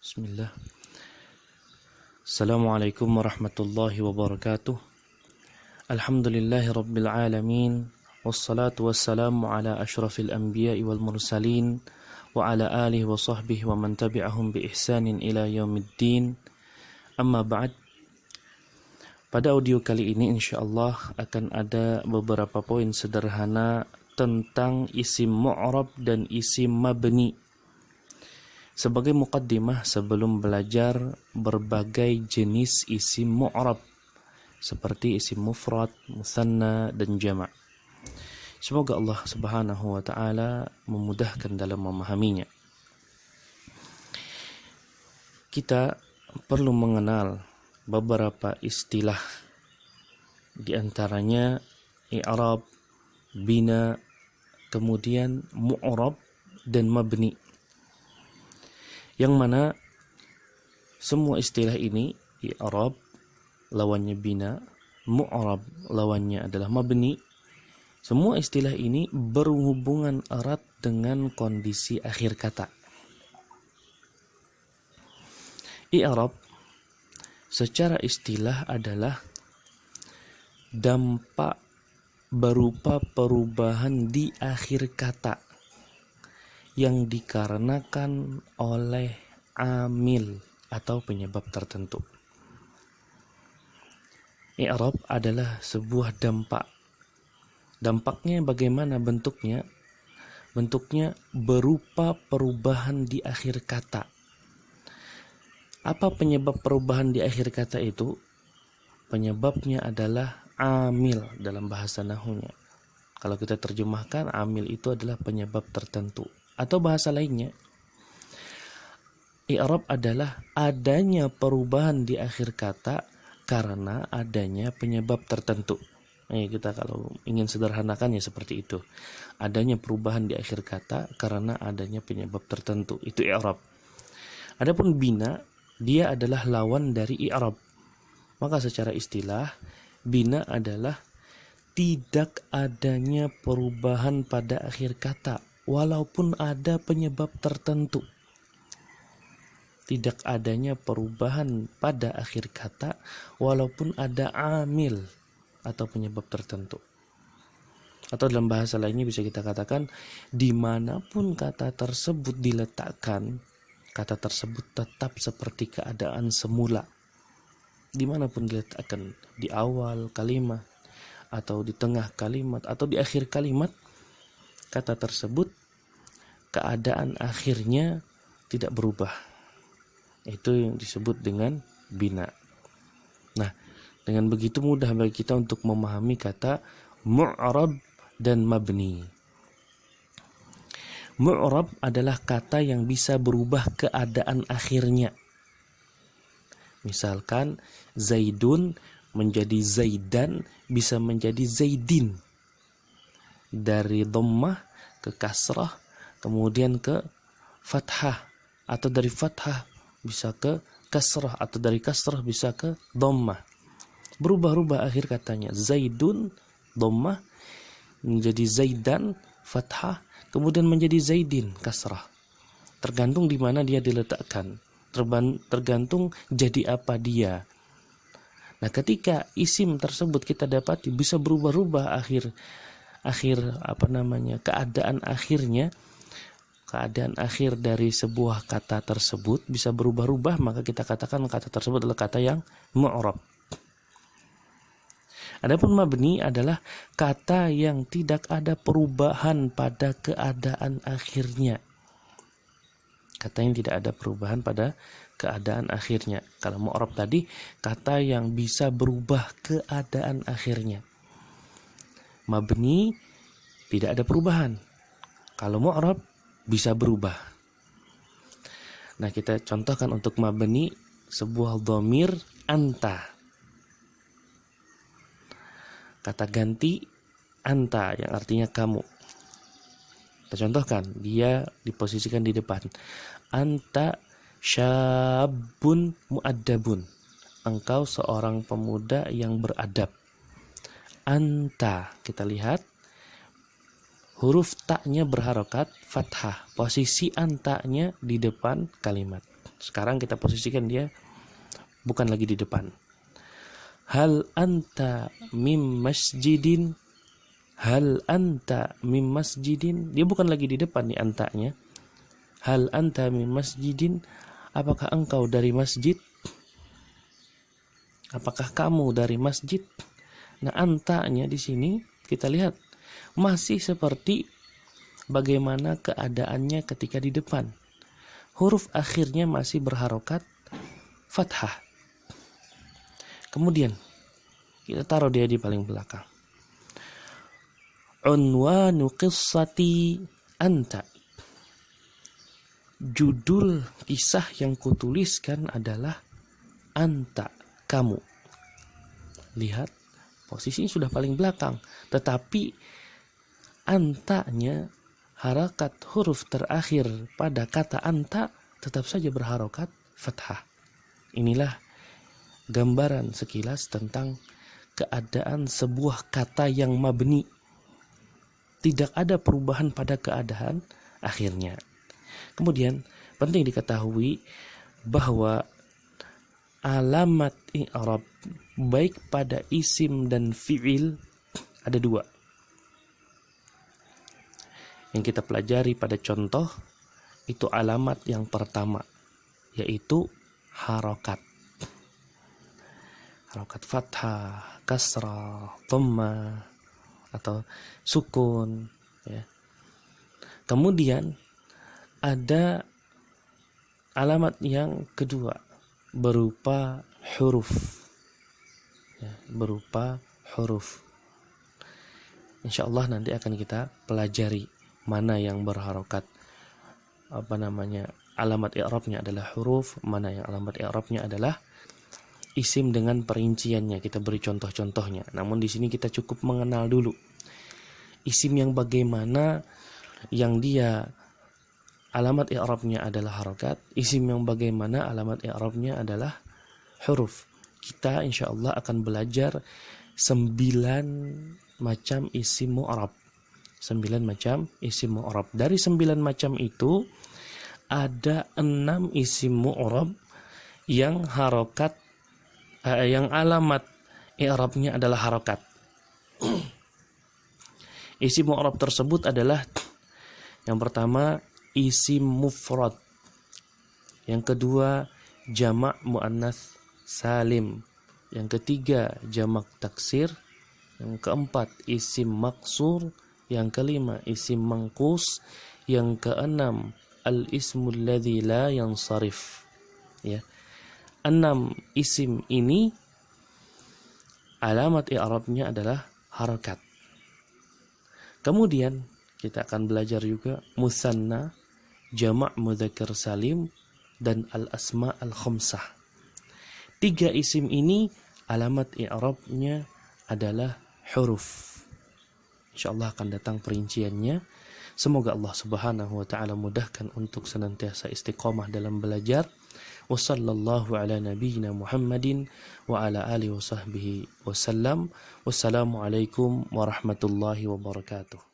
Bismillah. Assalamualaikum warahmatullahi wabarakatuh. Alhamdulillahi rabbil alamin. Wassalatu wassalamu ala ashrafil anbiya'i wal mursalin wa ala alihi wa sahbihi wa man tabi'ahum bi ihsanin ila yaumiddin. Amma ba'd. Pada audio kali ini insyaallah akan ada beberapa poin sederhana tentang isim mu'rab dan isim mabni. Sebagai muqaddimah sebelum belajar berbagai jenis isim mu'rab seperti isim mufrad, musanna, dan jama'. Semoga Allah Subhanahu wa taala memudahkan dalam memahaminya. Kita perlu mengenal beberapa istilah, di antaranya i'rab, bina, kemudian mu'rab dan mabni. Yang mana semua istilah ini, i'rab lawannya bina, mu'rab lawannya adalah mabni. Semua istilah ini berhubungan erat dengan kondisi akhir kata. I'rab secara istilah adalah dampak berupa perubahan di akhir kata yang dikarenakan oleh amil atau penyebab tertentu. I'rab adalah sebuah dampak. Dampaknya bagaimana bentuknya? Bentuknya berupa perubahan di akhir kata. Apa penyebab perubahan di akhir kata itu? Penyebabnya adalah amil dalam bahasa nahwunya. Kalau kita terjemahkan, amil itu adalah penyebab tertentu. Atau bahasa lainnya, i'rab adalah adanya perubahan di akhir kata karena adanya penyebab tertentu. Kita kalau ingin sederhanakannya seperti itu. Adanya perubahan di akhir kata karena adanya penyebab tertentu. Itu i'rab. Adapun bina, dia adalah lawan dari i'rab. Maka secara istilah, bina adalah tidak adanya perubahan pada akhir kata walaupun ada penyebab tertentu. Tidak adanya perubahan pada akhir kata walaupun ada amil atau penyebab tertentu. Atau dalam bahasa lainnya bisa kita katakan, dimanapun kata tersebut diletakkan, kata tersebut tetap seperti keadaan semula. Dimanapun diletakkan, di awal kalimat atau di tengah kalimat atau di akhir kalimat, kata tersebut keadaan akhirnya tidak berubah. Itu yang disebut dengan bina. Nah, dengan begitu mudah bagi kita untuk memahami kata mu'rab dan mabni. Mu'rab adalah kata yang bisa berubah keadaan akhirnya. Misalkan Zaidun menjadi Zaidan, bisa menjadi Zaidin. Dari dhammah ke kasrah, kemudian ke fathah, atau dari fathah bisa ke kasrah, atau dari kasrah bisa ke dhammah. Berubah-ubah akhir katanya. Zaidun dhammah menjadi Zaidan fathah, kemudian menjadi Zaidin kasrah. Tergantung di mana dia diletakkan, tergantung jadi apa dia. Nah, ketika isim tersebut kita dapati bisa berubah-ubah keadaan akhir dari sebuah kata tersebut bisa berubah-ubah, maka kita katakan kata tersebut adalah kata yang mu'rab. Adapun mabni adalah kata yang tidak ada perubahan pada keadaan akhirnya. Kata yang tidak ada perubahan pada keadaan akhirnya. Kalau mu'rab tadi, kata yang bisa berubah keadaan akhirnya. Mabni tidak ada perubahan. Kalau mu'rab bisa berubah. Nah, kita contohkan untuk mabni sebuah dhamir anta. Kata ganti anta yang artinya kamu. Kita contohkan, dia diposisikan di depan. Anta syabun mu'addabun. Engkau seorang pemuda yang beradab. Anta, kita lihat huruf taknya berharokat fathah. Posisi antaknya di depan kalimat. Sekarang kita posisikan dia bukan lagi di depan. Hal anta mim masjidin. Hal anta mim masjidin. Dia bukan lagi di depan nih antaknya. Hal anta mim masjidin. Apakah engkau dari masjid? Apakah kamu dari masjid? Nah, antaknya di sini kita lihat masih seperti bagaimana keadaannya ketika di depan. Huruf akhirnya masih berharokat fathah. Kemudian kita taruh dia di paling belakang. Unwanu qissati anta. Judul kisah yang kutuliskan adalah anta, kamu. Lihat, posisinya sudah paling belakang, tetapi antaknya, harakat huruf terakhir pada kata anta tetap saja berharokat fathah. Inilah gambaran sekilas tentang keadaan sebuah kata yang mabni. Tidak ada perubahan pada keadaan akhirnya. Kemudian penting diketahui bahwa alamat i'rab baik pada isim dan fi'il ada dua. Yang kita pelajari pada contoh itu alamat yang pertama, yaitu harokat. Harokat fathah, kasrah, dhamma atau sukun. Ya. Kemudian ada alamat yang kedua berupa huruf. Ya, berupa huruf. InsyaAllah nanti akan kita pelajari mana yang berharokat, alamat i'rabnya adalah huruf, mana yang alamat i'rabnya adalah isim dengan perinciannya. Kita beri contoh-contohnya. Namun di sini kita cukup mengenal dulu isim yang bagaimana yang dia alamat i'rabnya adalah harokat, isim yang bagaimana alamat i'rabnya adalah huruf. Kita insyaallah akan belajar 9 macam isim mu'rab. 9 macam isim mu'rab. Dari 9 macam itu ada 6 isim mu'rab yang harokat, yang alamat i'rabnya adalah harokat. Isim mu'rab tersebut adalah yang pertama isim mufrad, yang kedua jamak muannats salim, yang ketiga jamak taksir, yang keempat isim maksur, yang kelima isim mangkus, yang keenam al-ismul ladzi la yansarif. Ya. 6 isim ini alamat i'rabnya adalah harakat. Kemudian kita akan belajar juga musanna, jamak mudzakkar salim, dan al-asma al-khamsah. 3 isim ini alamat i'rabnya adalah huruf. InsyaAllah akan datang perinciannya. Semoga Allah Subhanahu wa taala mudahkan untuk senantiasa istiqamah dalam belajar. Wassallallahu ala nabiyyina Muhammadin wa ala alihi wa sahbihi wasallam. Wassalamualaikum warahmatullahi wabarakatuh.